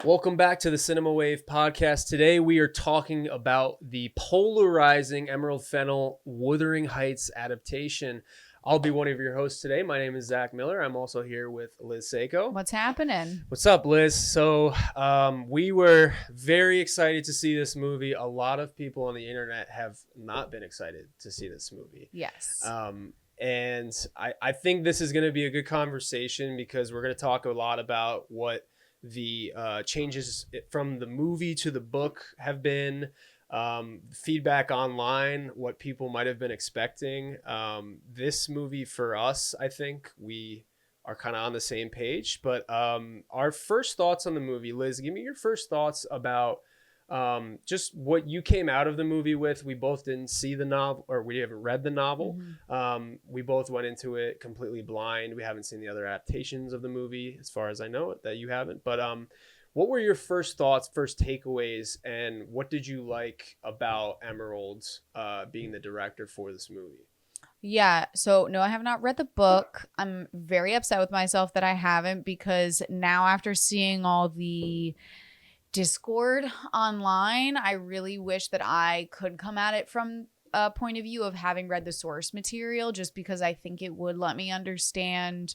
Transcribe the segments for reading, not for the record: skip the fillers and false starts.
Welcome back to the Cinema Wave podcast. Today we are talking about the polarizing Emerald Fennell Wuthering Heights adaptation. I'll be one of your hosts today. My name is Zach Miller. I'm also here with Liz Seiko. What's happening? What's up, Liz? So we were very excited to see this movie. A lot of people on the internet have not been excited to see this movie. Yes. And I think this is going to be a good conversation because we're going to talk a lot about what the changes from the movie to the book have been, feedback online, what people might have been expecting. This movie for us, I think we are kind of on the same page, but our first thoughts on the movie. Liz, give me your first thoughts about just what you came out of the movie with. We both didn't see the novel, or we haven't read the novel. Mm-hmm. We both went into it completely blind. We haven't seen the other adaptations of the movie, as far as I know, that you haven't. But what were your first thoughts, first takeaways, and what did you like about Emerald being the director for this movie? Yeah. So, no, I have not read the book. I'm very upset with myself that I haven't, because now after seeing all the Discord online, I really wish that I could come at it from a point of view of having read the source material, just because I think it would let me understand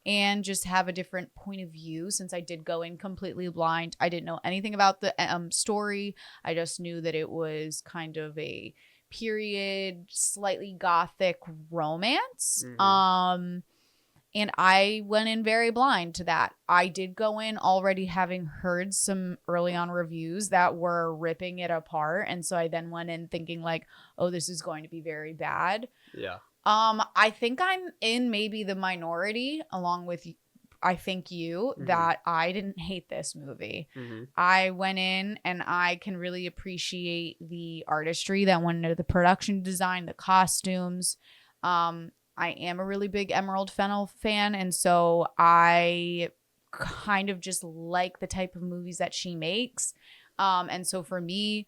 and just have a different point of view, since I did go in completely blind. I didn't know anything about the story. I just knew that it was kind of a period, slightly gothic romance. Mm-hmm. And I went in very blind to that. I did go in already having heard some early on reviews that were ripping it apart. And so I then went in thinking like, oh, this is going to be very bad. Yeah. I think I'm in maybe the minority, along with, I think you, Mm-hmm. that I didn't hate this movie. Mm-hmm. I went in and I can really appreciate the artistry that went into the production design, the costumes. I am a really big Emerald Fennell fan, and so I kind of just like the type of movies that she makes. And so for me,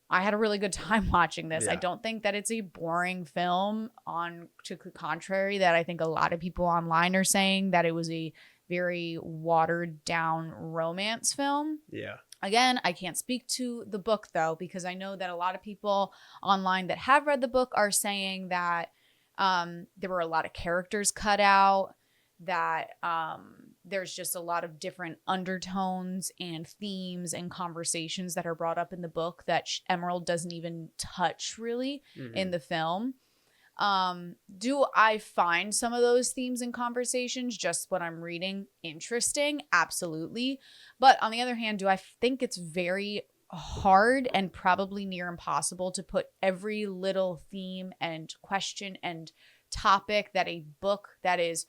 I had a really good time watching this. Yeah. I don't think that it's a boring film, on to the contrary, that I think a lot of people online are saying that it was a very watered down romance film. Yeah. Again, I can't speak to the book though, because I know that a lot of people online that have read the book are saying that there were a lot of characters cut out, that there's just a lot of different undertones and themes and conversations that are brought up in the book that Emerald doesn't even touch really in the film. Do I find some of those themes and conversations, just what I'm reading, interesting? Absolutely. But on the other hand, do I think it's very hard and probably near impossible to put every little theme and question and topic that a book that is,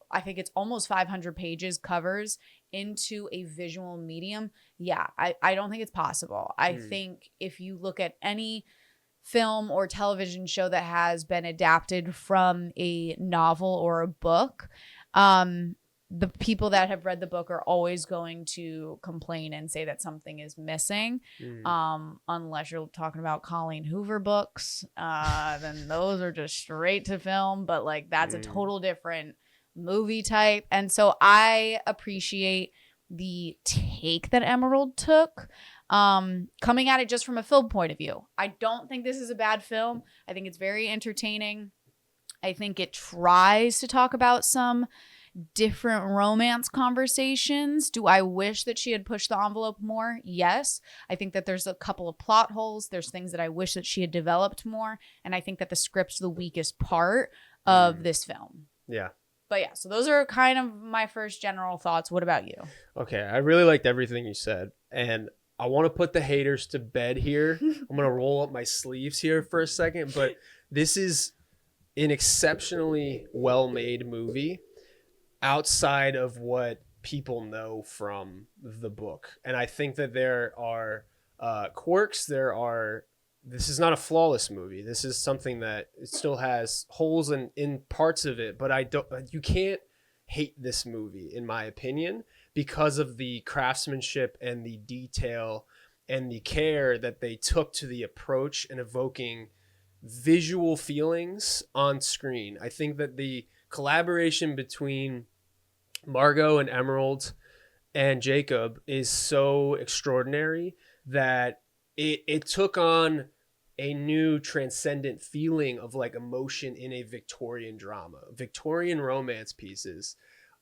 I think it's almost 500 pages covers, into a visual medium? Yeah, I don't think it's possible. I think if you look at any film or television show that has been adapted from a novel or a book, the people that have read the book are always going to complain and say that something is missing. Unless you're talking about Colleen Hoover books, then those are just straight to film. But like, that's a total different movie type. And so I appreciate the take that Emerald took, coming at it just from a film point of view. I don't think this is a bad film. I think it's very entertaining. I think it tries to talk about some different romance conversations. Do I wish that she had pushed the envelope more? Yes. I think that there's a couple of plot holes. There's things that I wish that she had developed more. And I think that the script's the weakest part of this film. Yeah. But yeah, so those are kind of my first general thoughts. What about you? Okay. I really liked everything you said. And I want to put the haters to bed here. I'm going to roll up my sleeves here for a second. But this is an exceptionally well-made movie outside of what people know from the book. And I think that there are quirks. This is not a flawless movie. This is something that it still has holes in parts of it, but you can't hate this movie, in my opinion, because of the craftsmanship and the detail and the care that they took to the approach and evoking visual feelings on screen. I think that the collaboration between Margot and Emerald and Jacob is so extraordinary that it took on a new transcendent feeling of like emotion in a Victorian drama. Victorian romance pieces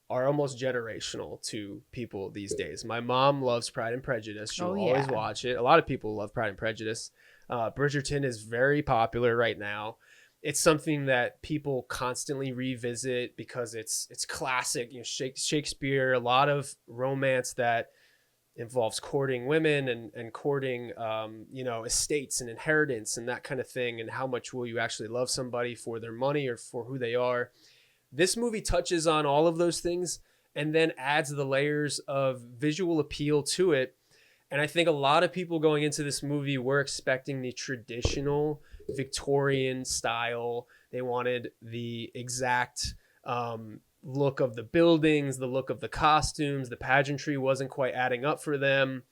are almost generational to people these days. My mom loves Pride and Prejudice. She'll always watch it. A lot of people love Pride and Prejudice. Bridgerton is very popular right now. It's something that people constantly revisit because it's classic. You know, Shakespeare, a lot of romance that involves courting women and courting, you know, estates and inheritance and that kind of thing. And how much will you actually love somebody for their money or for who they are? This movie touches on all of those things and then adds the layers of visual appeal to it. And I think a lot of people going into this movie were expecting the traditional Victorian style. They wanted the exact look of the buildings, the look of the costumes. The pageantry wasn't quite adding up for them.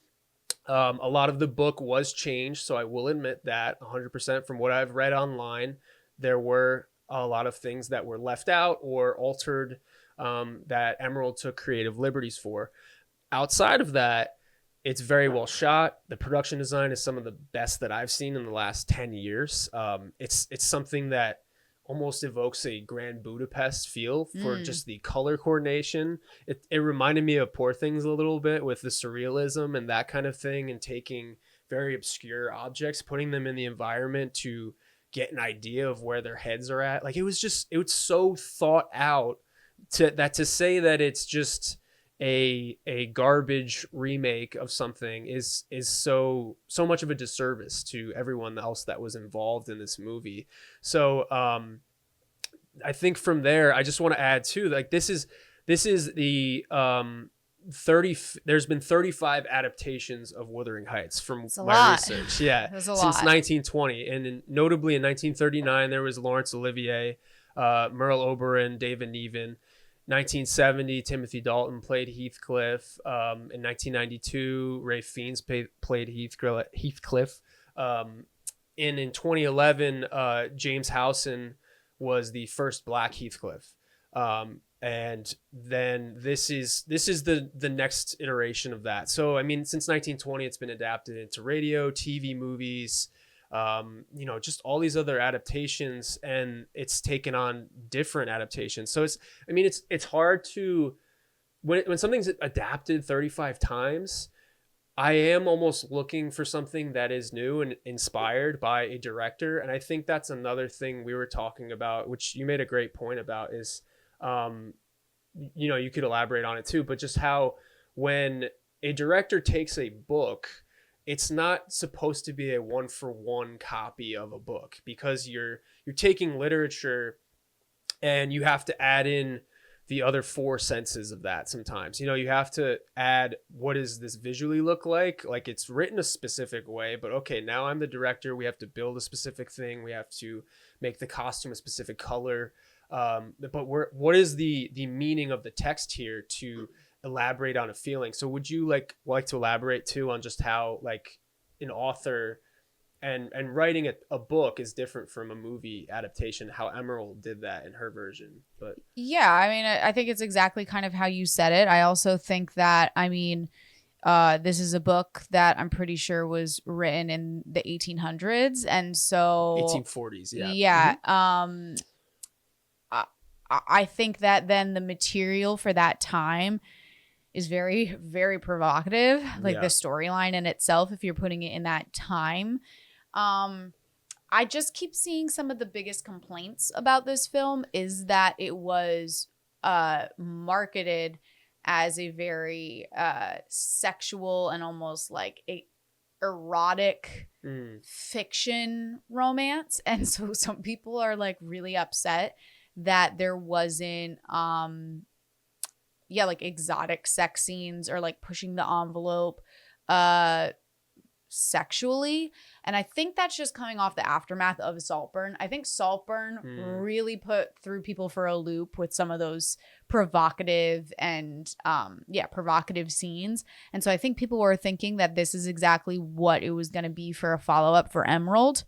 A lot of the book was changed, so I will admit that 100% from what I've read online, there were a lot of things that were left out or altered, that Emerald took creative liberties for. Outside of that, it's very well shot. The production design is some of the best that I've seen in the last 10 years. It's something that almost evokes a Grand Budapest feel for just the color coordination. It reminded me of Poor Things a little bit with the surrealism and that kind of thing, and taking very obscure objects, putting them in the environment to get an idea of where their heads are at. Like it was so thought out to say that it's just a garbage remake of something is so much of a disservice to everyone else that was involved in this movie. So I think from there, I just want to add too, like this is the 30. There's been 35 adaptations of Wuthering Heights from my research. Yeah, since 1920, and notably in 1939 there was Laurence Olivier, Merle Oberon, David Niven. 1970, Timothy Dalton played Heathcliff. In 1992, Ray Fiennes played Heathcliff. And in 2011, James Howson was the first Black Heathcliff. And then this is the next iteration of that. So I mean, since 1920, it's been adapted into radio, TV, movies, you know, just all these other adaptations, and it's taken on different adaptations. So it's hard to, when something's adapted 35 times, I am almost looking for something that is new and inspired by a director. And I think that's another thing we were talking about, which you made a great point about, is, you know, you could elaborate on it too, but just how when a director takes a book, it's not supposed to be a one-for-one copy of a book, because you're taking literature and you have to add in the other four senses of that. Sometimes, you know, you have to add, what does this visually look like it's written a specific way, but okay, now I'm the director, we have to build a specific thing, we have to make the costume a specific color, but what is the meaning of the text here to elaborate on a feeling? So would you like to elaborate too on just how like an author and writing a book is different from a movie adaptation, how Emerald did that in her version? But yeah, I mean, I think it's exactly kind of how you said it. I also think that, I mean, this is a book that I'm pretty sure was written in the 1800s, and so 1840s. Yeah. I think that then the material for that time is very, very provocative, like the storyline in itself, if you're putting it in that time. I just keep seeing some of the biggest complaints about this film is that it was marketed as a very sexual and almost like a erotic fiction romance. And so some people are like really upset that there wasn't like exotic sex scenes or like pushing the envelope sexually. And I think that's just coming off the aftermath of Saltburn. I think Saltburn really threw people for a loop with some of those provocative and provocative scenes. And so I think people were thinking that this is exactly what it was going to be for a follow-up for Emerald.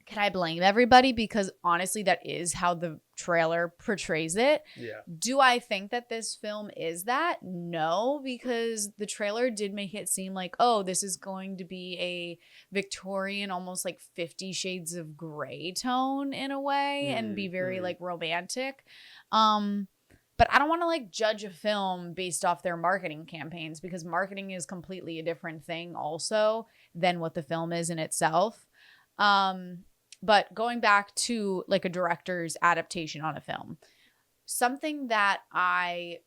can I blame everybody? Because honestly, that is how the trailer portrays it. Yeah. Do I think that this film is that? No, because the trailer did make it seem like, oh, this is going to be a Victorian, almost like 50 Shades of Grey tone in a way, and be very like romantic. But I don't want to like judge a film based off their marketing campaigns, because marketing is completely a different thing also than what the film is in itself. But going back to like a director's adaptation on a film, something that I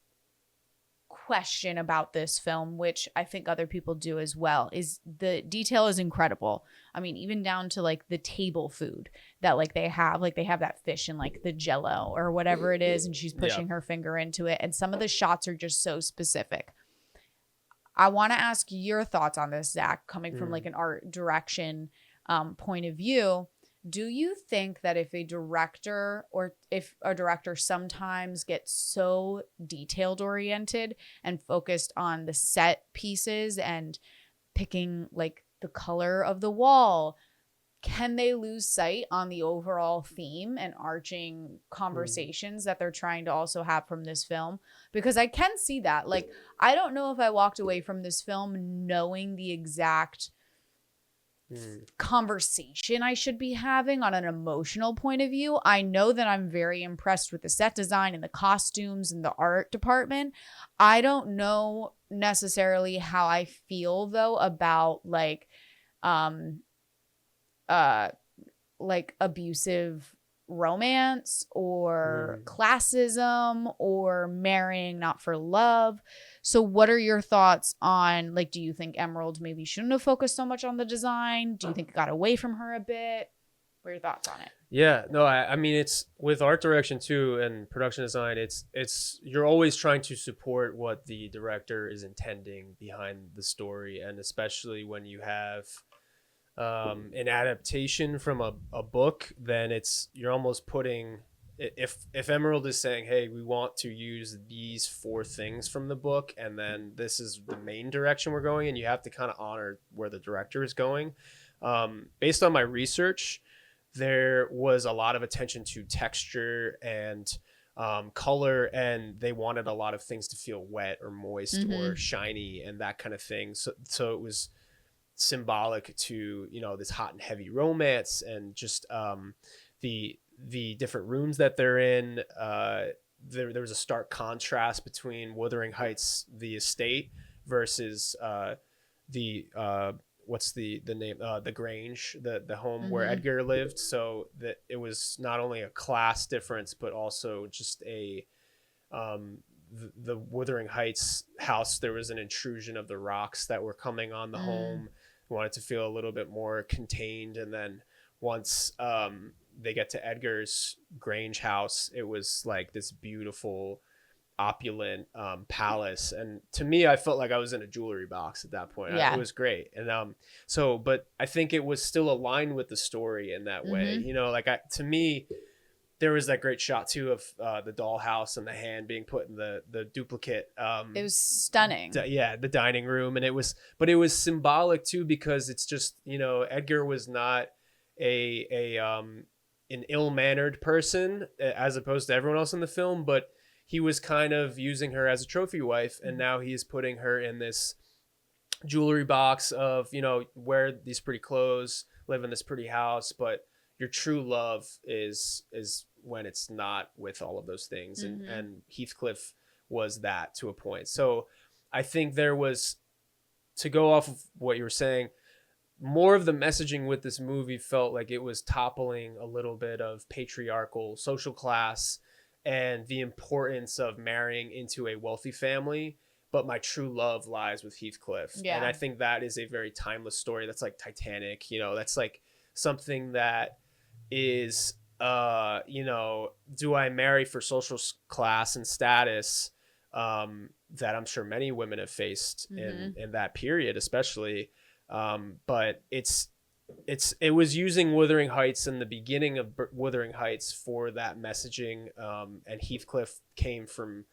question about this film, which I think other people do as well, is the detail is incredible. I mean, even down to like the table food that like they have that fish in like the jello or whatever it is, and she's pushing her finger into it. And some of the shots are just so specific. I want to ask your thoughts on this, Zach, coming from like an art direction point of view. Do you think that if a director sometimes gets so detailed oriented and focused on the set pieces and picking like the color of the wall, can they lose sight on the overall theme and arching conversations that they're trying to also have from this film? Because I can see that. Like, I don't know if I walked away from this film knowing the exact conversation I should be having on an emotional point of view. I know that I'm very impressed with the set design and the costumes and the art department. I don't know necessarily how I feel though about like abusive romance or classism or marrying not for love. So what are your thoughts on, like, do you think Emerald maybe shouldn't have focused so much on the design? Do you think it got away from her a bit? What are your thoughts on it? Yeah, no, I mean, it's with art direction too and production design, it's you're always trying to support what the director is intending behind the story. And especially when you have an adaptation from a book, then you're almost putting, if Emerald is saying, hey, we want to use these 4 things from the book, and then this is the main direction we're going, and you have to kind of honor where the director is going. Based on my research, there was a lot of attention to texture and color, and they wanted a lot of things to feel wet or moist or shiny and that kind of thing. So it was symbolic to, you know, this hot and heavy romance, and just the different rooms that they're in. There was a stark contrast between Wuthering Heights, the estate, versus what's the name, the Grange, the home where Edgar lived. So that it was not only a class difference, but also just a the Wuthering Heights house, there was an intrusion of the rocks that were coming on the home. We wanted to feel a little bit more contained. And then once they get to Edgar's Grange house, it was like this beautiful, opulent palace. And to me, I felt like I was in a jewelry box at that point. It was great. And but I think it was still aligned with the story in that way. You know, like to me, there was that great shot too of the dollhouse and the hand being put in the duplicate. It was stunning. The dining room, and it was symbolic too, because it's just, you know, Edgar was not an ill-mannered person as opposed to everyone else in the film, but he was kind of using her as a trophy wife, and now he is putting her in this jewelry box of, you know, wear these pretty clothes, live in this pretty house, but your true love is when it's not with all of those things. And Heathcliff was that to a point. So I think there was, to go off of what you were saying, more of the messaging with this movie felt like it was toppling a little bit of patriarchal social class and the importance of marrying into a wealthy family. But my true love lies with Heathcliff. Yeah. And I think that is a very timeless story. That's like Titanic, you know, that's like something that is, you know, do I marry for social class and status, that I'm sure many women have faced in that period, especially. But it was using Wuthering Heights in the beginning of Wuthering Heights for that messaging. And Heathcliff came from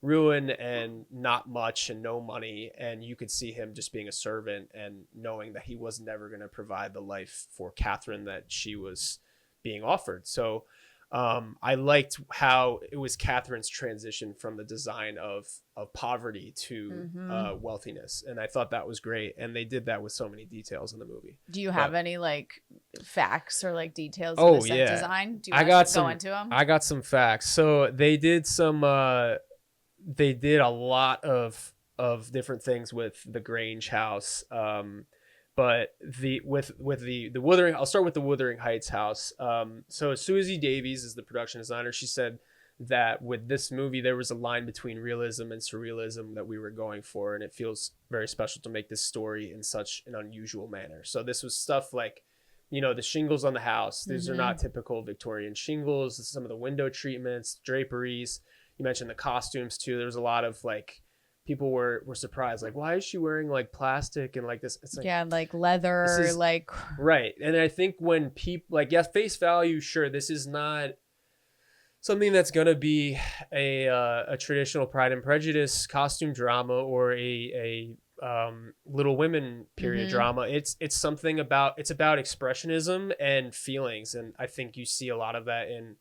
ruin and not much and no money, and you could see him just being a servant and knowing that he was never going to provide the life for Catherine that she was being offered. So I liked how it was Catherine's transition from the design of poverty to wealthiness, and I thought that was great. And they did that with so many details in the movie. Do you have any like facts or like details Oh, of the set yeah. design? Do you I want got to some. go into them? I got some facts. So they did some. They did a lot of different things with the Grange house. But the Wuthering, I'll start with the Wuthering Heights house. So Susie Davies is the production designer. She said that with this movie there was a line between realism and surrealism that we were going for, and it feels very special to make this story in such an unusual manner. So this was stuff like, you know, the shingles on the house. These are not typical Victorian shingles. Some of the window treatments, draperies. You mentioned the costumes too. There was a lot of like, people were surprised, like, why is she wearing like plastic and like this? It's like, yeah, like leather, like right. And I think when people like, yes, face value, sure, this is not something that's gonna be a traditional Pride and Prejudice costume drama or a Little Women period drama. It's something about, it's about expressionism and feelings, and I think you see a lot of that in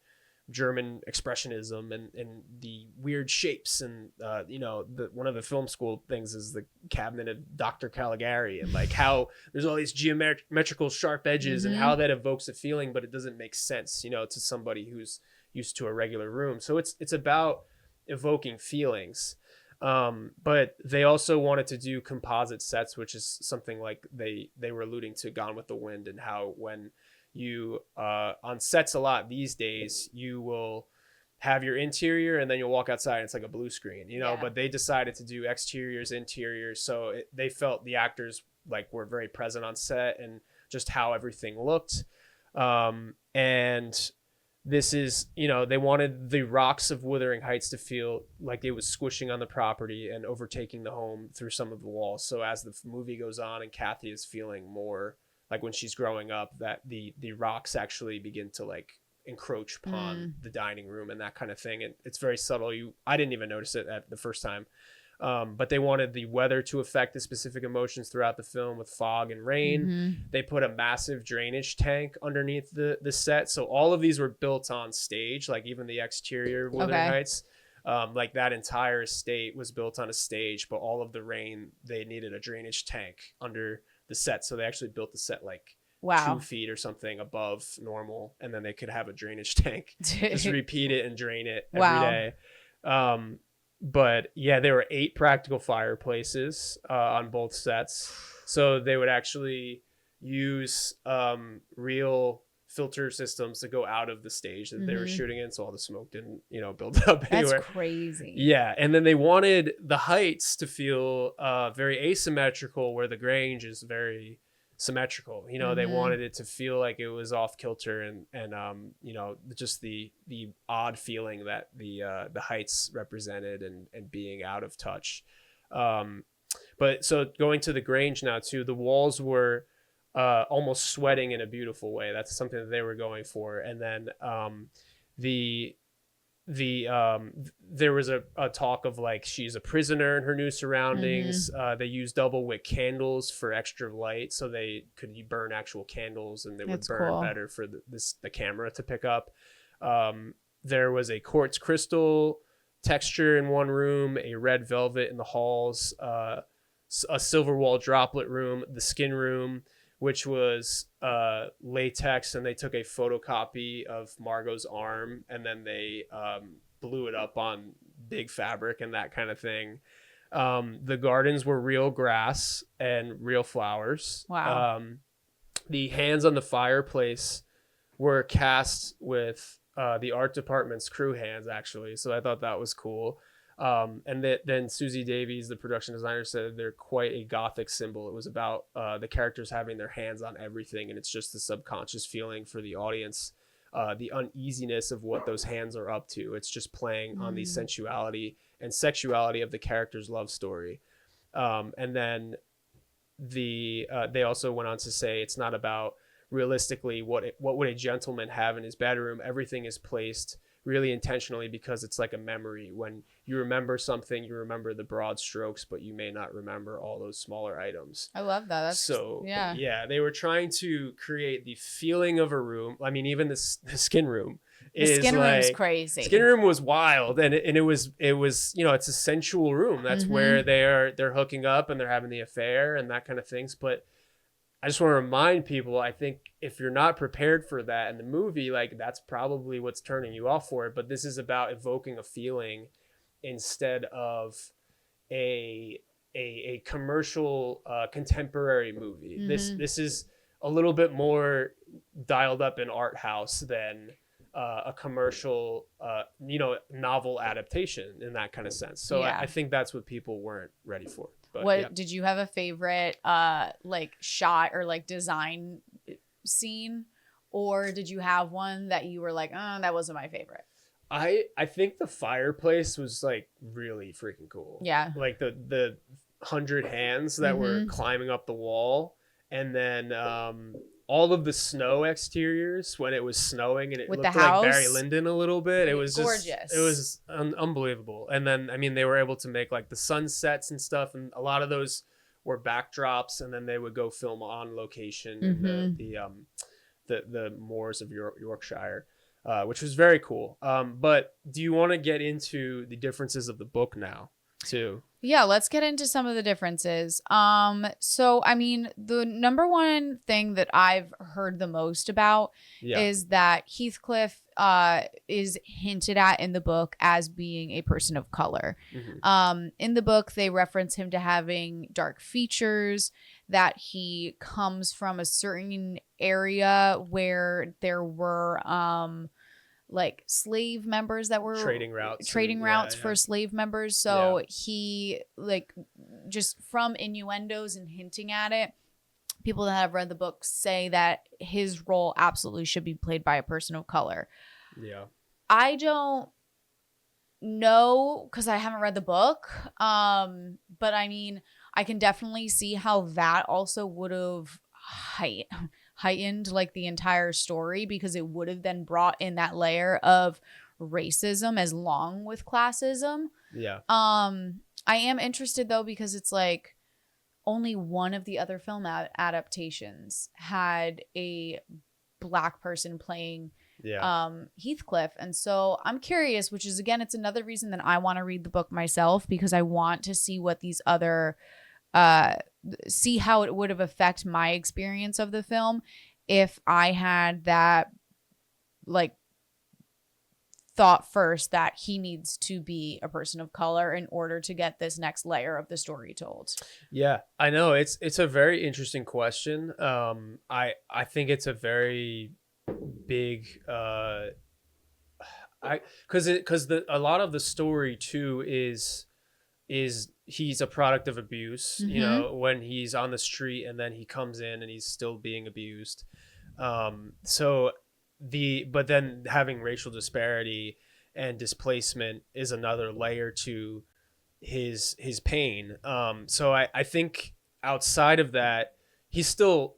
German expressionism and the weird shapes, and you know, one of the film school things is the cabinet of Dr. Caligari, and like how there's all these geometrical sharp edges and how that evokes a feeling, but it doesn't make sense, you know, to somebody who's used to a regular room. So it's about evoking feelings. But they also wanted to do composite sets, which is something like they were alluding to Gone with the Wind, and how when you on sets a lot these days, you will have your interior and then you'll walk outside and it's like a blue screen, you know. But they decided to do exteriors, interiors, so they felt the actors like were very present on set and just how everything looked. And this is, you know, they wanted the rocks of Wuthering Heights to feel like it was squishing on the property and overtaking the home through some of the walls. So as the movie goes on and Kathy is feeling more like when she's growing up, that the rocks actually begin to like encroach upon the dining room and that kind of thing. And it's very subtle. I didn't even notice it at the first time. But they wanted the weather to affect the specific emotions throughout the film with fog and rain. They put a massive drainage tank underneath the set. So all of these were built on stage, like even the exterior of Wuthering Heights. Like that entire estate was built on a stage, but all of the rain, they needed a drainage tank under the set. So they actually built the set like 2 feet or something above normal, and then they could have a drainage tank just repeat it and drain it every day. But yeah, there were 8 practical fireplaces on both sets. So they would actually use real filter systems to go out of the stage that they were shooting in, so all the smoke didn't, you know, build up anywhere. That's crazy. Yeah, and then they wanted the heights to feel very asymmetrical, where the Grange is very symmetrical. You know, they wanted it to feel like it was off kilter, and you know, just the odd feeling that the heights represented, and being out of touch. But so going to the Grange now too, the walls were almost sweating in a beautiful way. That's something that they were going for. And then there was a talk of like, she's a prisoner in her new surroundings. They used double wick candles for extra light, so they could burn actual candles, and they would burn better for the camera to pick up. There was a quartz crystal texture in one room, a red velvet in the halls, a silver wall droplet room, the skin room, which was latex, and they took a photocopy of Margot's arm, and then they blew it up on big fabric and that kind of thing. The gardens were real grass and real flowers. The hands on the fireplace were cast with the art department's crew hands, actually, so I thought that was cool. And then Susie Davies, the production designer, said they're quite a gothic symbol. It was about the characters having their hands on everything, and it's just the subconscious feeling for the audience, the uneasiness of what those hands are up to. It's just playing on the sensuality and sexuality of the character's love story. And then they also went on to say it's not about realistically what would a gentleman have in his bedroom. Everything is placed really intentionally, because it's like a memory. When you remember something, you remember the broad strokes, but you may not remember all those smaller items. I love that. That's So yeah. they were trying to create the feeling of a room. I mean, even the skin room The is skin room's like, crazy. skin room was wild, and it was it's a sensual room. That's where they're hooking up and they're having the affair and that kind of things. But I just want to remind people, I think if you're not prepared for that in the movie, like, that's probably what's turning you off for it. But this is about evoking a feeling instead of a commercial contemporary movie. This is a little bit more dialed up in art house than a commercial novel adaptation in that kind of sense. So I think that's what people weren't ready for. But did you have a favorite like shot or like design scene, or did you have one that you were like, oh, that wasn't my favorite? I think the fireplace was like really freaking cool. Yeah. Like the 100 hands that were climbing up the wall, and then all of the snow exteriors when it was snowing, and it with looked the like house. Barry Lyndon a little bit. It was gorgeous. Just, it was unbelievable. And then, I mean, they were able to make like the sunsets and stuff, and a lot of those were backdrops, and then they would go film on location in the moors of Yorkshire. Which was very cool. But do you want to get into the differences of the book now, too? Yeah, let's get into some of the differences. So, I mean, the number one thing that I've heard the most about is that Heathcliff is hinted at in the book as being a person of color. In the book, they reference him to having dark features, that he comes from a certain area where there were like slave members that were trading routes for slave members. So he, like, just from innuendos and hinting at it, people that have read the book say that his role absolutely should be played by a person of color. I don't know, because I haven't read the book, but I mean, I can definitely see how that also would have heightened like the entire story, because it would have then brought in that layer of racism as long with classism. I am interested though, because it's like only one of the other film adaptations had a Black person playing Heathcliff, and so I'm curious, which is, again, it's another reason that I want to read the book myself, because I want to see what these other see how it would have affected my experience of the film if I had that, like, thought first that he needs to be a person of color in order to get this next layer of the story told. Yeah, I know it's a very interesting question. I think it's a very big because a lot of the story too is he's a product of abuse, you know, when he's on the street, and then he comes in and he's still being abused. But then having racial disparity and displacement is another layer to his pain. So I think outside of that, he's going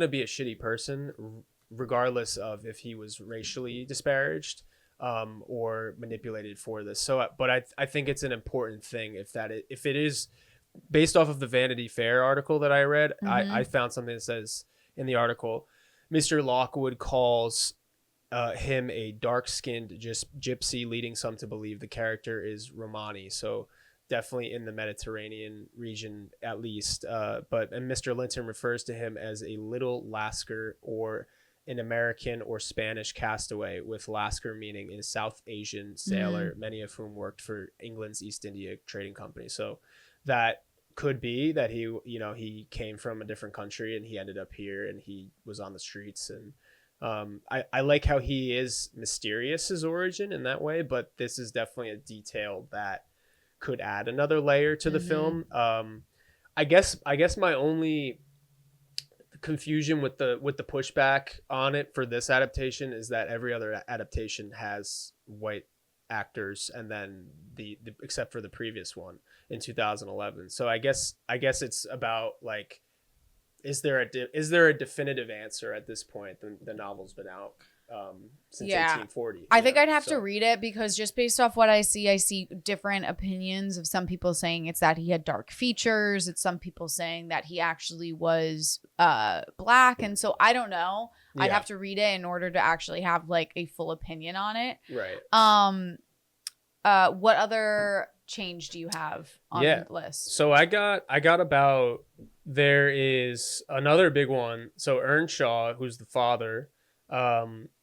to be a shitty person regardless of if he was racially disparaged or manipulated for this. So, but I think it's an important thing if it is based off of the Vanity Fair article that I read. I found something that says in the article, Mr. Lockwood calls him a dark-skinned gypsy, leading some to believe the character is Romani. So definitely in the Mediterranean region, at least. And Mr. Linton refers to him as a little Lascar, or an American or Spanish castaway, with Lascar meaning a South Asian sailor, many of whom worked for England's East India Trading Company. So that could be that he came from a different country and he ended up here and he was on the streets. And I like how he is mysterious, his origin, in that way, but this is definitely a detail that could add another layer to the film. I guess my only confusion with the pushback on it for this adaptation is that every other adaptation has white actors, and then the except for the previous one in 2011. So I guess it's about, like, is there a definitive answer at this point? The novel's been out since Yeah. 1840. I think I'd have to read it because just based off what I see different opinions of some people saying it's that he had dark features. It's some people saying that he actually was black. And so I don't know. Yeah. I'd have to read it in order to actually have like a full opinion on it. Right. What other change do you have on the list? So I got about, there is another big one. So Earnshaw, who's the father,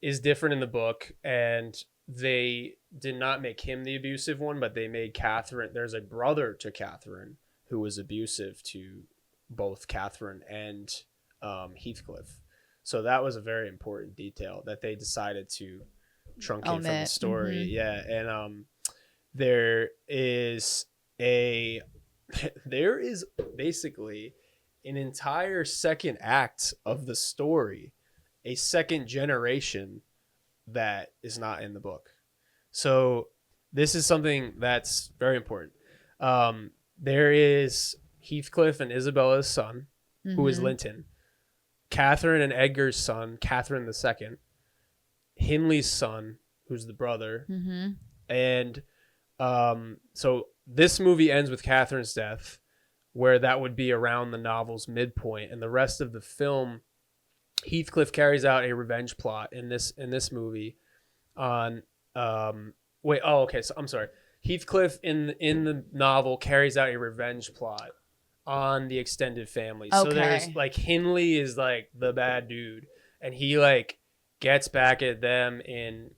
is different in the book, and they did not make him the abusive one, but they made Catherine. There's a brother to Catherine who was abusive to both Catherine and Heathcliff. So that was a very important detail that they decided to truncate from the story. Mm-hmm. Yeah, and there is basically an entire second act of the story, a second generation that is not in the book. So this is something that's very important. There is Heathcliff and Isabella's son, who is Linton, Catherine and Edgar's son, Catherine II, Hindley's son, who's the brother, and so this movie ends with Catherine's death, where that would be around the novel's midpoint, and the rest of the film, Heathcliff carries out a revenge plot in this movie on so I'm sorry. Heathcliff in the novel carries out a revenge plot on the extended family. Okay. So there's like Hindley is like the bad dude, and he like gets back at them in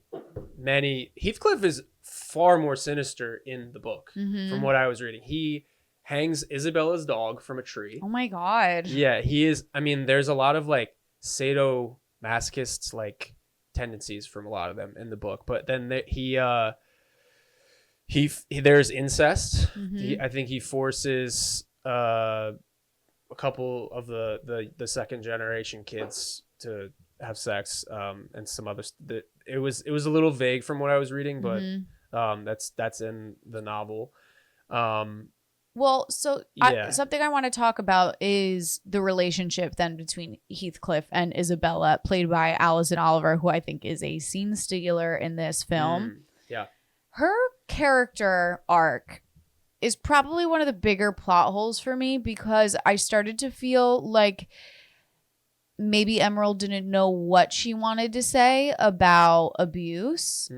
many. Heathcliff is far more sinister in the book from what I was reading. He hangs Isabella's dog from a tree. Oh my God. Yeah, he is. I mean, there's a lot of like sadomasochists like tendencies from a lot of them in the book, but then there's incest. I think he forces a couple of the second generation kids to have sex, and some other it was a little vague from what I was reading, but that's in the novel. Well, so something I want to talk about is the relationship then between Heathcliff and Isabella, played by Alison Oliver, who I think is a scene stealer in this film. Yeah. Her character arc is probably one of the bigger plot holes for me, because I started to feel like maybe Emerald didn't know what she wanted to say about abuse,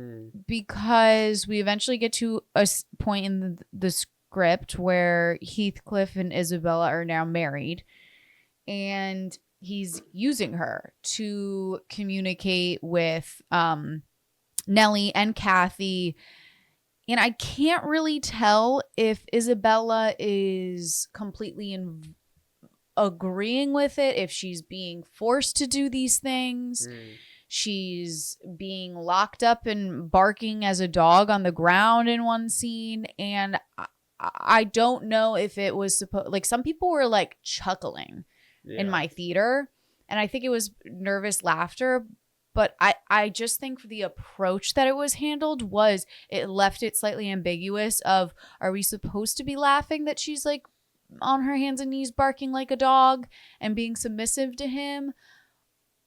because we eventually get to a point in the script where Heathcliff and Isabella are now married, and he's using her to communicate with Nellie and Kathy. And I can't really tell if Isabella is completely agreeing with it, if she's being forced to do these things. She's being locked up and barking as a dog on the ground in one scene. And I don't know if it was supposed, like, some people were like chuckling in my theater, and I think it was nervous laughter. But I just think for the approach that it was handled, was it left it slightly ambiguous of, are we supposed to be laughing that she's like on her hands and knees barking like a dog and being submissive to him?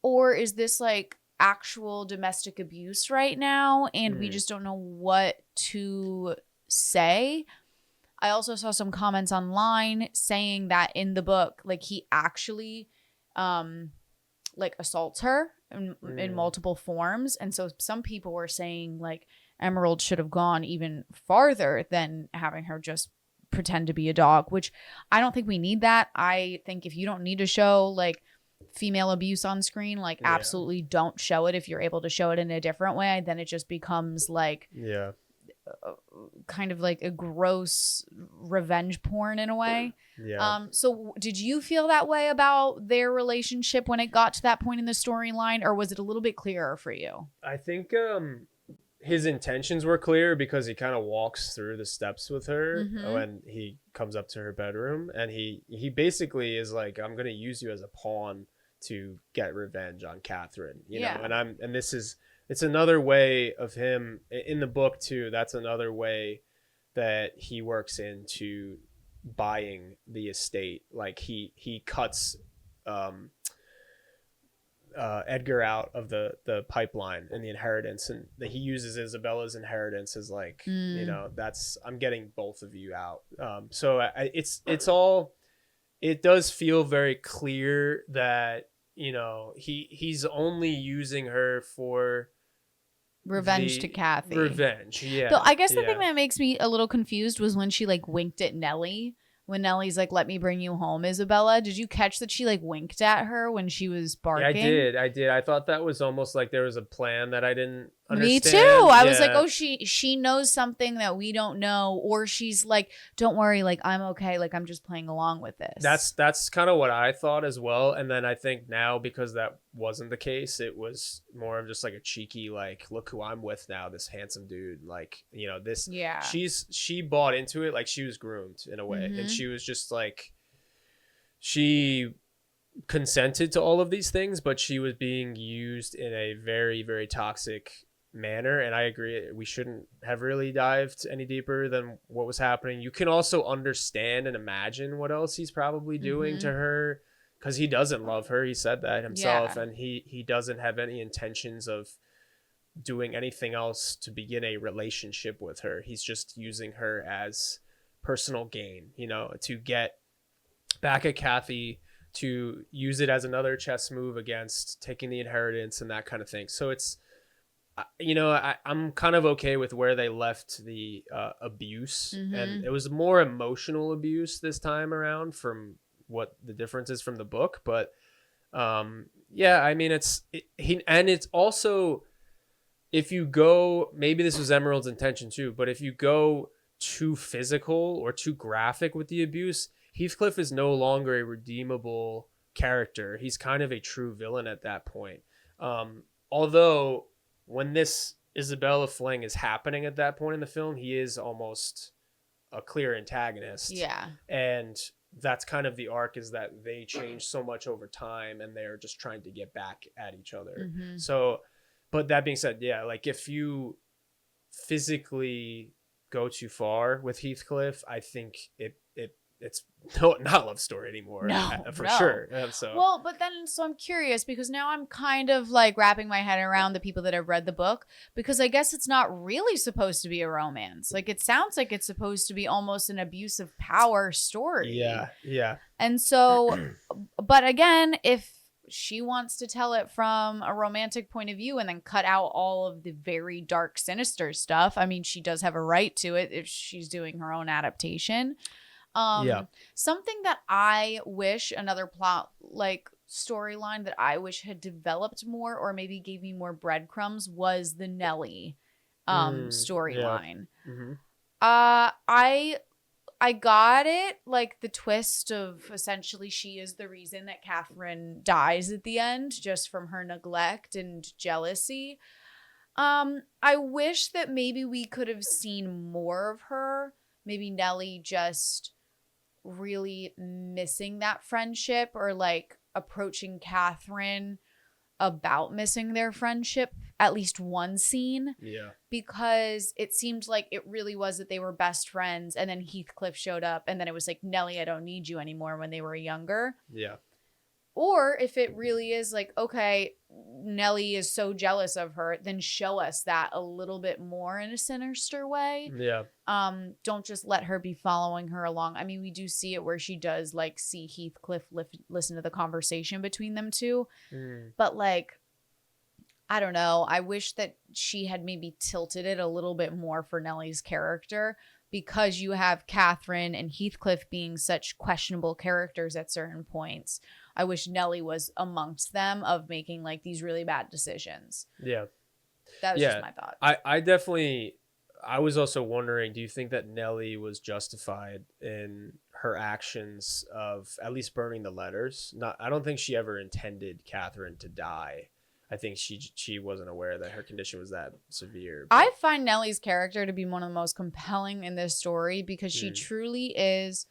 Or is this like actual domestic abuse right now and we just don't know what to say? I also saw some comments online saying that in the book, like, he actually like assaults her in multiple forms. And so some people were saying like Emerald should have gone even farther than having her just pretend to be a dog, which I don't think we need that. I think if you don't need to show like female abuse on screen, like absolutely don't show it. If you're able to show it in a different way, then it just becomes like kind of like a gross revenge porn in a way. So did you feel that way about their relationship when it got to that point in the storyline, or was it a little bit clearer for you? I think his intentions were clear, because he kind of walks through the steps with her when he comes up to her bedroom, and he basically is like, I'm gonna use you as a pawn to get revenge on Catherine, you know. And it's another way of him in the book too. That's another way that he works into buying the estate. Like he cuts Edgar out of the pipeline and the inheritance, and that he uses Isabella's inheritance as like, that's, I'm getting both of you out. So it's all, it does feel very clear that, he's only using her for revenge to Kathy. Revenge, yeah. Though I guess the thing that makes me a little confused was when she like winked at Nellie. When Nellie's like, "Let me bring you home, Isabella." Did you catch that she like winked at her when she was barking? Yeah, I did. I thought that was almost like there was a plan that I didn't understand. Me too. I was like, oh, she knows something that we don't know, or she's like, don't worry, like I'm okay, like I'm just playing along with this. That's kind of what I thought as well. And then I think now, because that wasn't the case, it was more of just like a cheeky, like, look who I'm with now, this handsome dude, like, this. Yeah. She bought into it like she was groomed in a way, and she was just like, she consented to all of these things, but she was being used in a very, very toxic manner. And I agree, we shouldn't have really dived any deeper than what was happening. You can also understand and imagine what else he's probably doing to her, because he doesn't love her. He said that himself. And he doesn't have any intentions of doing anything else to begin a relationship with her. He's just using her as personal gain, to get back at Kathy, to use it as another chess move against taking the inheritance and that kind of thing. So it's, I'm kind of okay with where they left the abuse, and it was more emotional abuse this time around from what the difference is from the book. But I mean, it's also, if you go, maybe this was Emerald's intention too, but if you go too physical or too graphic with the abuse, Heathcliff is no longer a redeemable character. He's kind of a true villain at that point. Although when this Isabella fling is happening at that point in the film, he is almost a clear antagonist. Yeah. And that's kind of the arc, is that they change so much over time and they're just trying to get back at each other. So, but that being said, like if you physically go too far with Heathcliff, I think it's not a love story anymore. For sure. Well, but then, so I'm curious, because now I'm kind of like wrapping my head around the people that have read the book, because I guess it's not really supposed to be a romance. Like, it sounds like it's supposed to be almost an abuse of power story. Yeah. And so, but again, if she wants to tell it from a romantic point of view and then cut out all of the very dark, sinister stuff, I mean, she does have a right to it if she's doing her own adaptation. Something that I wish, another plot like storyline that I wish had developed more, or maybe gave me more breadcrumbs, was the Nellie storyline. I got it, like the twist of essentially she is the reason that Catherine dies at the end, just from her neglect and jealousy. I wish that maybe we could have seen more of her. Maybe Nellie just really missing that friendship, or like approaching Catherine about missing their friendship, at least one scene. Because it seemed like it really was that they were best friends, and then Heathcliff showed up, and then it was like, Nellie, I don't need you anymore, when they were younger. Or if it really is like, okay, Nellie is so jealous of her, then show us that a little bit more in a sinister way. Don't just let her be following her along. I mean, we do see it where she does like see Heathcliff listen to the conversation between them two. But like, I don't know. I wish that she had maybe tilted it a little bit more for Nellie's character, because you have Catherine and Heathcliff being such questionable characters at certain points. I wish Nellie was amongst them, of making like these really bad decisions. That was just my thought. I was also wondering, do you think that Nellie was justified in her actions of at least burning the letters? I don't think she ever intended Catherine to die. I think she wasn't aware that her condition was that severe. I find Nellie's character to be one of the most compelling in this story, because she truly is.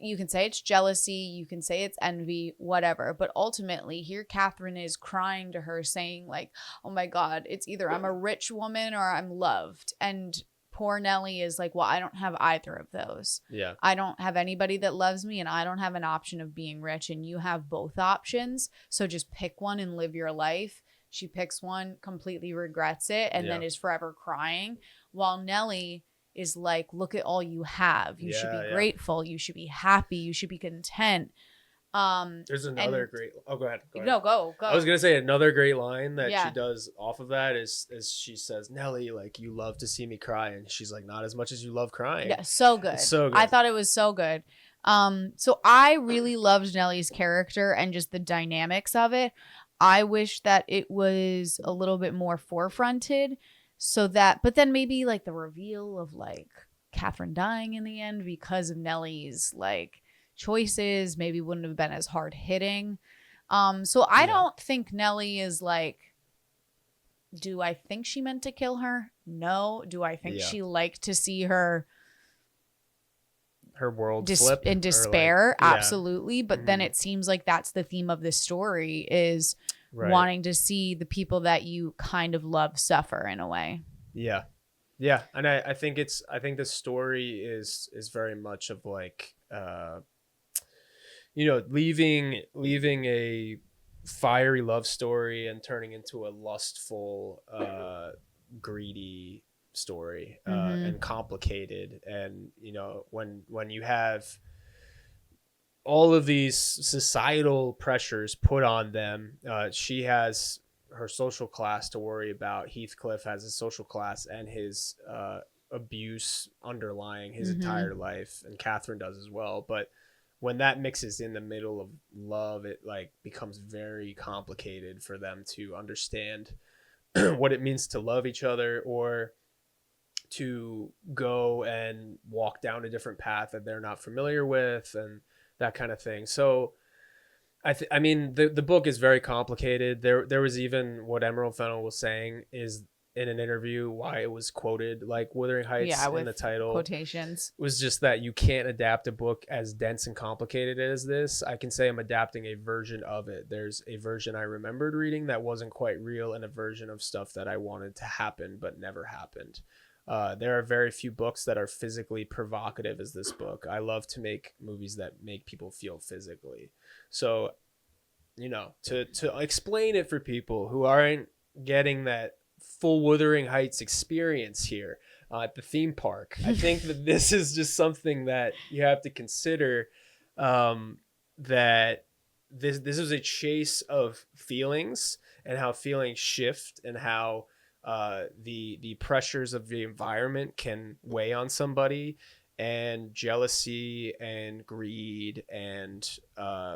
You can say it's jealousy, you can say it's envy, whatever. But ultimately, here Catherine is crying to her, saying like, oh my God, it's either I'm a rich woman or I'm loved. And poor Nellie is like, well, I don't have either of those. Yeah. I don't have anybody that loves me, and I don't have an option of being rich, and you have both options. So just pick one and live your life. She picks one, completely regrets it, and then is forever crying. While Nellie is like, look at all you have. You should be grateful. You should be happy. You should be content. There's another great. Oh, go ahead. No, go. I was gonna say another great line that she does off of that is she says, "Nellie, like, you love to see me cry," and she's like, "Not as much as you love crying." Yeah, so good. It's so good. I thought it was so good. So I really loved Nellie's character and just the dynamics of it. I wish that it was a little bit more forefronted, but then maybe like the reveal of like Catherine dying in the end because of Nellie's like choices maybe wouldn't have been as hard hitting. So I don't think Nellie is like, do I think she meant to kill her? No. Do I think she liked to see her world flip in despair? Like, absolutely. But then it seems like that's the theme of this story is wanting to see the people that you kind of love suffer in a way. Yeah. Yeah. And I think the story is very much of like, leaving a fiery love story and turning into a lustful, greedy story, and complicated. And, when you have all of these societal pressures put on them, she has her social class to worry about. Heathcliff has his social class and his, abuse underlying his entire life. And Catherine does as well. But when that mixes in the middle of love, it like becomes very complicated for them to understand what it means to love each other, or to go and walk down a different path that they're not familiar with, and that kind of thing. So I mean, the book is very complicated. There was even what Emerald Fennell was saying is in an interview why it was quoted like Wuthering Heights in the title. Quotations. Was just that you can't adapt a book as dense and complicated as this. I can say I'm adapting a version of it. There's a version I remembered reading that wasn't quite real, and a version of stuff that I wanted to happen but never happened. There are very few books that are physically provocative as this book. I love to make movies that make people feel physically. So, to explain it for people who aren't getting that full Wuthering Heights experience here at the theme park, I think that this is just something that you have to consider, that this is a chase of feelings, and how feelings shift, and how the pressures of the environment can weigh on somebody, and jealousy and greed and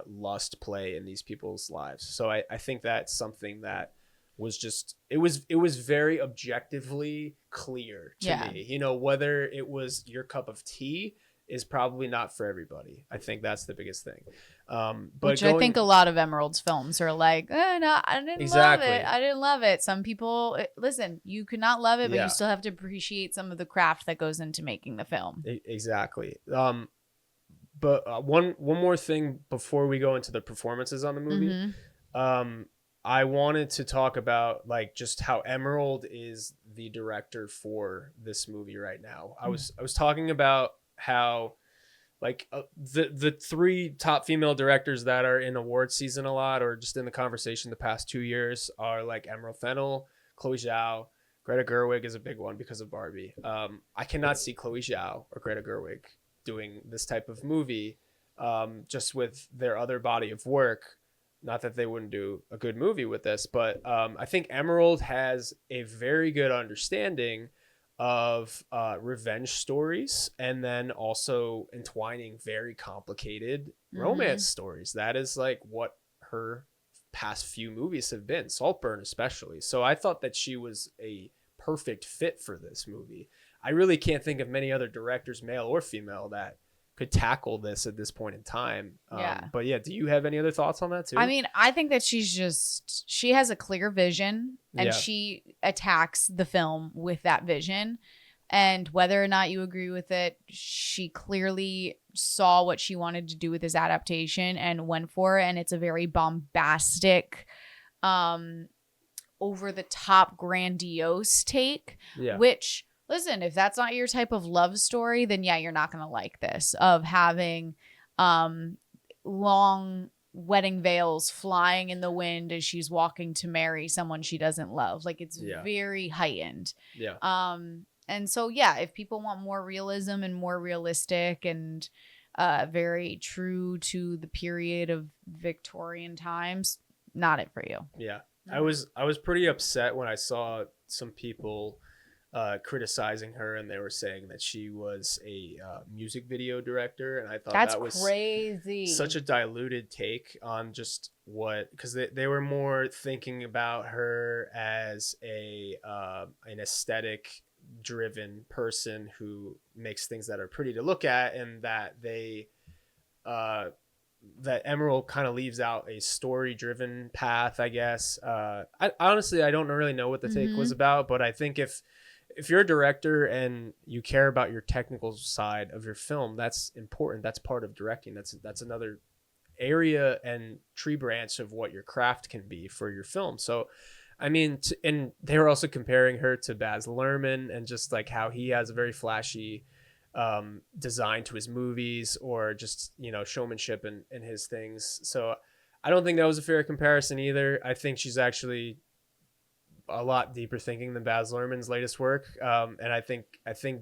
lust play in these people's lives. So I think that's something that was just, it was very objectively clear to me. Whether it was your cup of tea is probably not for everybody. I think that's the biggest thing. But I think a lot of Emerald's films are like, no, I didn't love it. I didn't love it. Some people, listen, you could not love it, but you still have to appreciate some of the craft that goes into making the film. Exactly. But one more thing before we go into the performances on the movie. I wanted to talk about like just how Emerald is the director for this movie right now. I was talking about how like the three top female directors that are in award season a lot, or just in the conversation the past 2 years, are like Emerald Fennell, Chloe Zhao. Greta Gerwig is a big one because of Barbie. I cannot see Chloe Zhao or Greta Gerwig doing this type of movie, just with their other body of work. Not that they wouldn't do a good movie with this, but I think Emerald has a very good understanding of revenge stories, and then also entwining very complicated romance stories. That is like what her past few movies have been, Saltburn especially. So I thought that she was a perfect fit for this movie. I really can't think of many other directors, male or female, that could tackle this at this point in time. But yeah, do you have any other thoughts on that too? I mean, I think that she has a clear vision, and she attacks the film with that vision. And whether or not you agree with it, she clearly saw what she wanted to do with this adaptation and went for it. And it's a very bombastic, over the top, grandiose take, which, listen, if that's not your type of love story, then yeah, you're not going to like this, of having long wedding veils flying in the wind as she's walking to marry someone she doesn't love. Like, it's very heightened. Yeah. And so, yeah, if people want more realism and more realistic and very true to the period of Victorian times, not it for you. Yeah. I was pretty upset when I saw some people criticizing her, and they were saying that she was a music video director, and I thought that's that was crazy. Such a diluted take on just what, because they were more thinking about her as an aesthetic driven person who makes things that are pretty to look at, and that that Emerald kind of leaves out a story driven path, I guess. I honestly, I don't really know what the take was about, but I think if you're a director and you care about your technical side of your film, that's important. That's part of directing. That's another area and tree branch of what your craft can be for your film. So, I mean, and they were also comparing her to Baz Luhrmann, and just like how he has a very flashy design to his movies, or just, you know, showmanship in his things. So I don't think that was a fair comparison either. I think she's actually a lot deeper thinking than Baz Luhrmann's latest work. And I think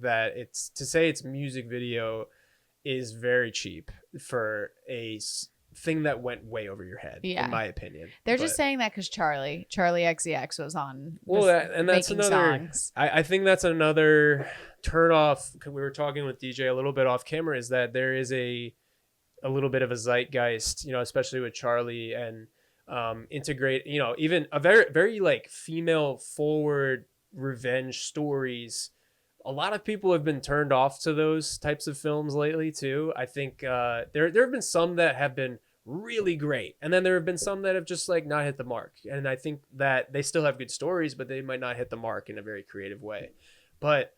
that to say it's music video is very cheap for a thing that went way over your head, in my opinion. They're just saying that because Charlie XCX was on. And that's another. Songs. I think that's another turn off. We were talking with DJ a little bit off camera, is that there is a little bit of a zeitgeist, you know, especially with Charlie, and integrate, you know, even a very, very like female forward revenge stories. A lot of people have been turned off to those types of films lately too. I think there have been some that have been really great, and then there have been some that have just like not hit the mark. And I think that they still have good stories, but they might not hit the mark in a very creative way. But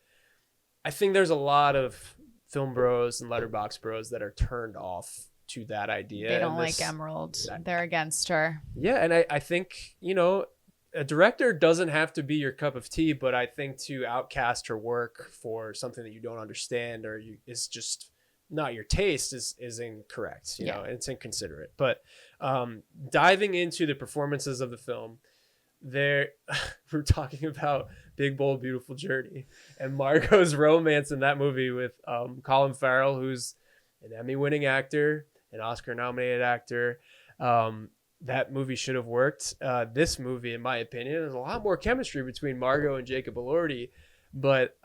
I think there's a lot of film bros and letterbox bros that are turned off to that idea. They don't like Emerald. They're against her. Yeah, and I think, you know, a director doesn't have to be your cup of tea, but I think to outcast her work for something that you don't understand, or is just not your taste, is incorrect. You know, it's inconsiderate. But diving into the performances of the film, we're talking about Big Bold Beautiful Journey, and Margot's romance in that movie with Colin Farrell, who's an Emmy-winning actor, an Oscar-nominated actor. That movie should have worked. This movie, in my opinion, there's a lot more chemistry between Margot and Jacob Elordi. But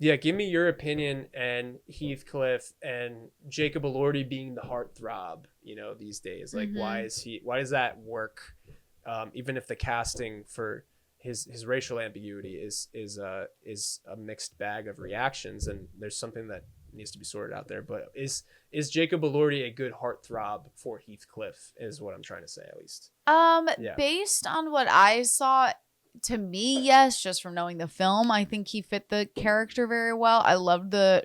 give me your opinion, and Heathcliff and Jacob Elordi being the heartthrob, you know, these days. Like, why does that work? Even if the casting for his racial ambiguity is a mixed bag of reactions, and there's something that needs to be sorted out there. But is Jacob Elordi a good heartthrob for Heathcliff, is what I'm trying to say, at least. Based on what I saw, to me, yes, just from knowing the film, I think he fit the character very well. I loved the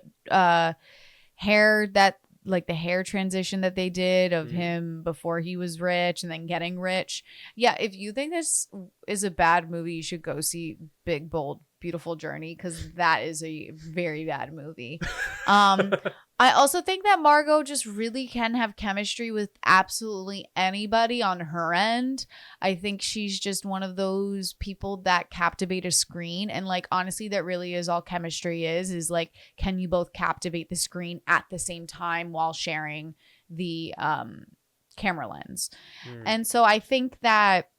hair the hair transition that they did of him before he was rich and then getting rich. Yeah, if you think this is a bad movie, you should go see Big Bold Beautiful Journey, because that is a very bad movie. I also think that Margot just really can have chemistry with absolutely anybody on her end. I think she's just one of those people that captivate a screen. And like, honestly, that really is all chemistry is like, can you both captivate the screen at the same time while sharing the camera lens? And so I think that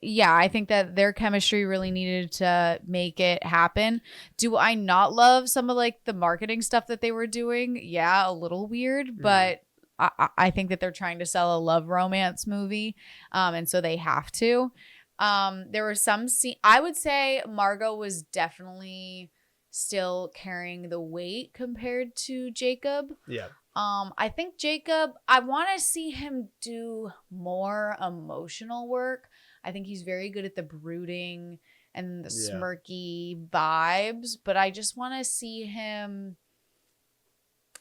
I think that their chemistry really needed to make it happen. Do I not love some of like the marketing stuff that they were doing? Yeah, a little weird, but I think that they're trying to sell a love romance movie, and so they have to. There were some I would say Margot was definitely still carrying the weight compared to Jacob. Yeah. I think Jacob, I want to see him do more emotional work. I think he's very good at the brooding and the smirky vibes, but I just want to see him,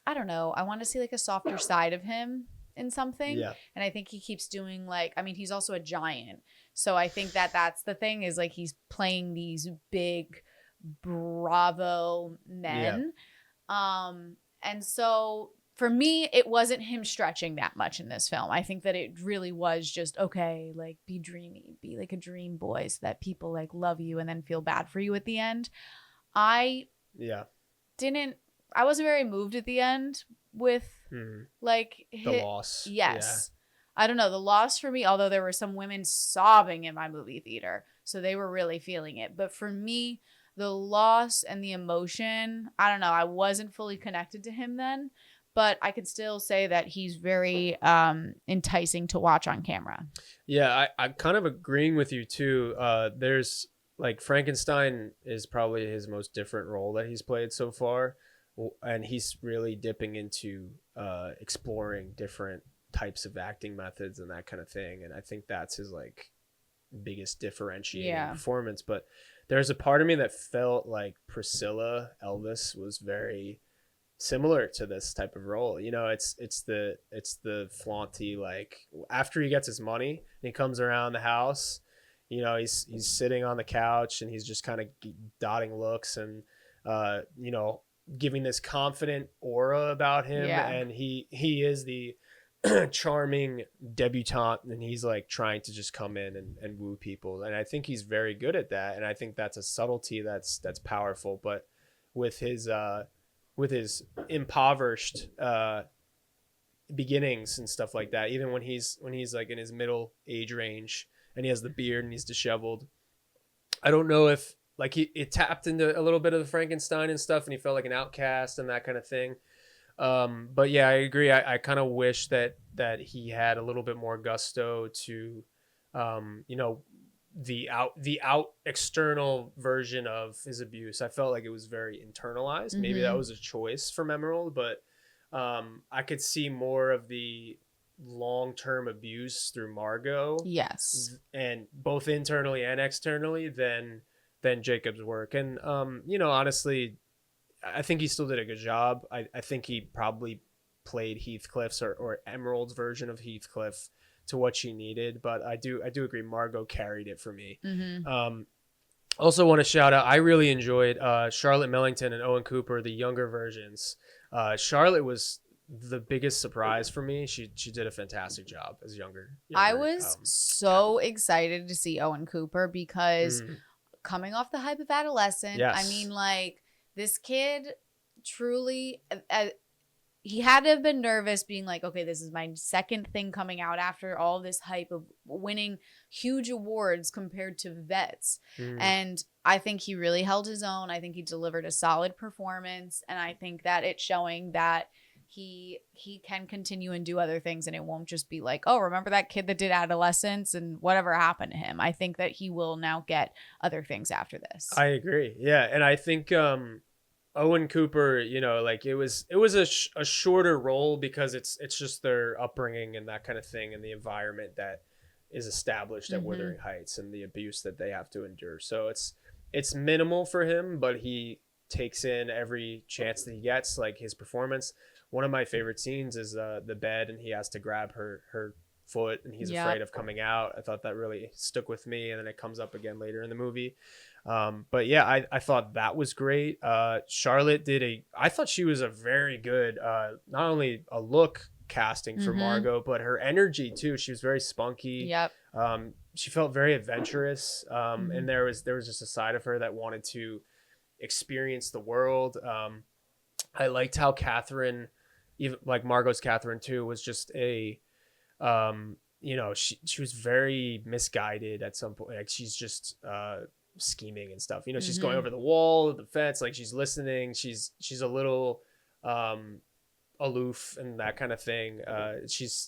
I don't know, I want to see like a softer side of him in something. Yeah. And I think he keeps doing like, I mean, he's also a giant. So I think that that's the thing is like he's playing these big Bravo men. And so for me, it wasn't him stretching that much in this film. I think that it really was just, okay, like be dreamy, be like a dream boy so that people like love you and then feel bad for you at the end. I wasn't very moved at the end with like the loss. Yes. Yeah. I don't know. The loss for me, although there were some women sobbing in my movie theater, so they were really feeling it. But for me, the loss and the emotion, I don't know. I wasn't fully connected to him then, but I could still say that he's very enticing to watch on camera. Yeah, I'm kind of agreeing with you too. There's like Frankenstein is probably his most different role that he's played so far. And he's really dipping into exploring different types of acting methods and that kind of thing. And I think that's his like biggest differentiating performance. But there's a part of me that felt like Priscilla Elvis was very similar to this type of role. You know, it's the flaunty, like after he gets his money and he comes around the house, you know, he's sitting on the couch and he's just kind of dotting looks and you know, giving this confident aura about him. And he is the charming debutante, and he's like trying to just come in and woo people, and I think he's very good at that, and I think that's a subtlety that's powerful. But with his impoverished beginnings and stuff like that, even when he's like in his middle age range and he has the beard and he's disheveled, I don't know if like it tapped into a little bit of the Frankenstein and stuff, and he felt like an outcast and that kind of thing. But yeah, I agree. I kind of wish that he had a little bit more gusto to, you know, the out external version of his abuse. I felt like it was very internalized. Mm-hmm. Maybe that was a choice from Emerald, but I could see more of the long-term abuse through Margot. Yes. And both internally and externally than Jacob's work. And, you know, honestly, I think he still did a good job. I think he probably played Heathcliff's or Emerald's version of Heathcliff to what she needed. But I do agree Margot carried it for me. Mm-hmm. Also want to shout out, I really enjoyed Charlotte Mellington and Owen Cooper, the younger versions. Charlotte was the biggest surprise for me. She did a fantastic job as younger. I was so excited to see Owen Cooper because coming off the hype of Adolescent, yes. I mean, like, this kid truly, he had to have been nervous being like, okay, this is my second thing coming out after all this hype of winning huge awards compared to vets. And I think he really held his own. I think he delivered a solid performance. And I think that it's showing that he can continue and do other things, and it won't just be like, oh, remember that kid that did Adolescence and whatever happened to him. I think that he will now get other things after this. I agree. Yeah. And I think Owen Cooper, you know, like it was a shorter role because it's just their upbringing and that kind of thing, and the environment that is established at Wuthering Heights and the abuse that they have to endure. So it's minimal for him, but he takes in every chance that he gets. Like his performance, one of my favorite scenes is the bed, and he has to grab her foot and he's afraid of coming out. I thought that really stuck with me, and then it comes up again later in the movie. But yeah, I thought that was great. Charlotte I thought she was a very good, not only a look casting for Margot, but her energy too. She was very spunky. Yep. She felt very adventurous. And there was just a side of her that wanted to experience the world. I liked how Catherine, even like Margot's Catherine too, was just a, you know, she was very misguided at some point. Like she's just scheming and stuff. You know, she's going over the wall, the fence, like she's listening. She's a little aloof and that kind of thing.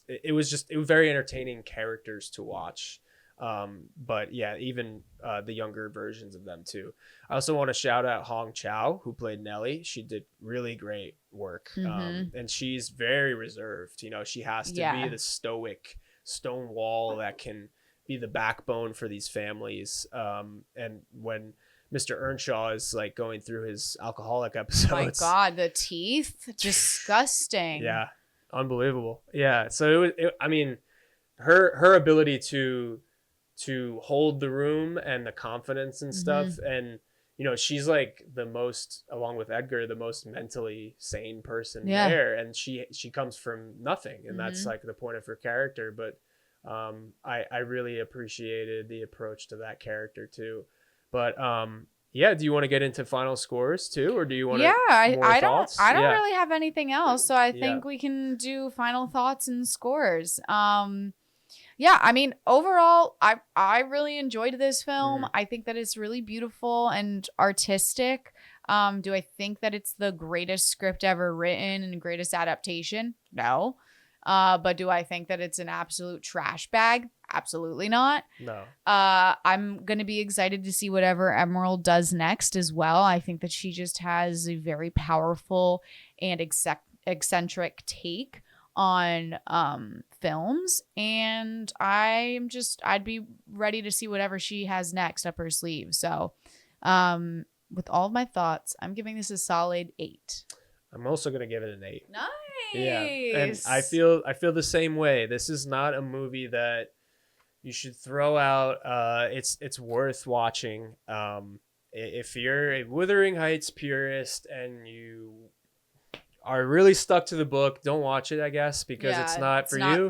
It was very entertaining characters to watch. But yeah, even the younger versions of them too. I also want to shout out Chau, who played Nellie. She did really great work. And she's very reserved. You know, she has to be the stoic stone wall that can be the backbone for these families. And when Mr. Earnshaw is like going through his alcoholic episodes. My God, the teeth, disgusting. Yeah. unbelievable. Yeah. So I mean, her ability to hold the room and the confidence and stuff, and she's like the most, along with Edgar, the most mentally sane person there, and she comes from nothing, and that's like the point of her character. But I really appreciated the approach to that character too. But yeah, do you want to get into final scores too, or do you want I thoughts? I don't really have anything else, so I think we can do final thoughts and scores. Yeah, I mean, overall, I really enjoyed this film. I think that it's really beautiful and artistic. Do I think that it's the greatest script ever written and greatest adaptation? No. But do I think that it's an absolute trash bag? Absolutely not. No. I'm going to be excited to see whatever Emerald does next as well. I think that she just has a very powerful and eccentric take on films, and I'd be ready to see whatever she has next up her sleeve. So with all of my thoughts, I'm giving this a solid 8. I'm also gonna give it an 8. Nice. Yeah, and I feel the same way. This is not a movie that you should throw out. It's worth watching. If you're a Wuthering Heights purist and you are really stuck to the book, don't watch it, I guess, because it's not for you.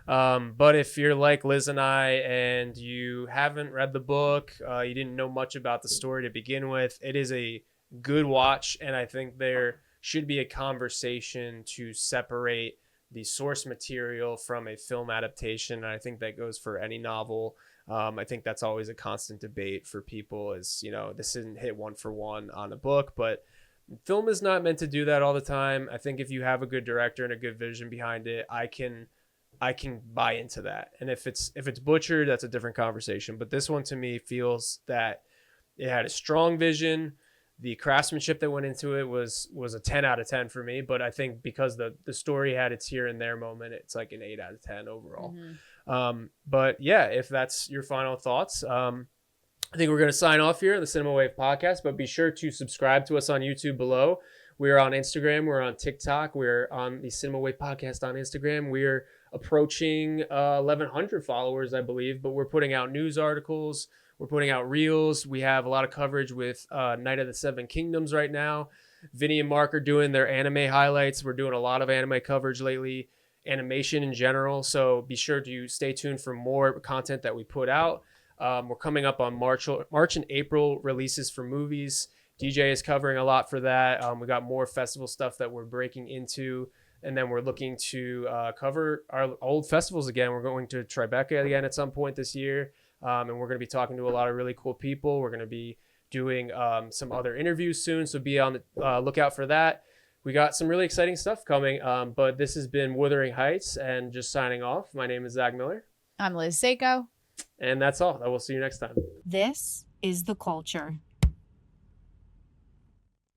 But if you're like Liz and I and you haven't read the book, you didn't know much about the story to begin with, it is a good watch, and I think there should be a conversation to separate the source material from a film adaptation. And I think that goes for any novel. I think that's always a constant debate for people, is, this isn't hit one for one on a book, but film is not meant to do that all the time. I think if you have a good director and a good vision behind it, I can buy into that. And if it's butchered, that's a different conversation. But this one, to me, feels that it had a strong vision. The craftsmanship that went into it was a 10 out of 10 for me. But I think because the story had its here and there moment, it's like an 8 out of 10 overall. But yeah, if that's your final thoughts, I think we're going to sign off here on the Cinema Wave podcast, but be sure to subscribe to us on YouTube below. We're on Instagram. We're on TikTok. We're on the Cinema Wave podcast on Instagram. We're approaching 1,100 followers, I believe, but we're putting out news articles. We're putting out reels. We have a lot of coverage with Night of the Seven Kingdoms right now. Vinny and Mark are doing their anime highlights. We're doing a lot of anime coverage lately, animation in general. So be sure to stay tuned for more content that we put out. We're coming up on March and April releases for movies. DJ is covering a lot for that. We got more festival stuff that we're breaking into, and then we're looking to cover our old festivals again. We're going to Tribeca again at some point this year, and we're going to be talking to a lot of really cool people. We're going to be doing some other interviews soon, so be on the lookout for that. We got some really exciting stuff coming, but this has been Wuthering Heights, and just signing off. My name is Zach Miller. I'm Liz Seiko. And that's all. I will see you next time. This is The Culture.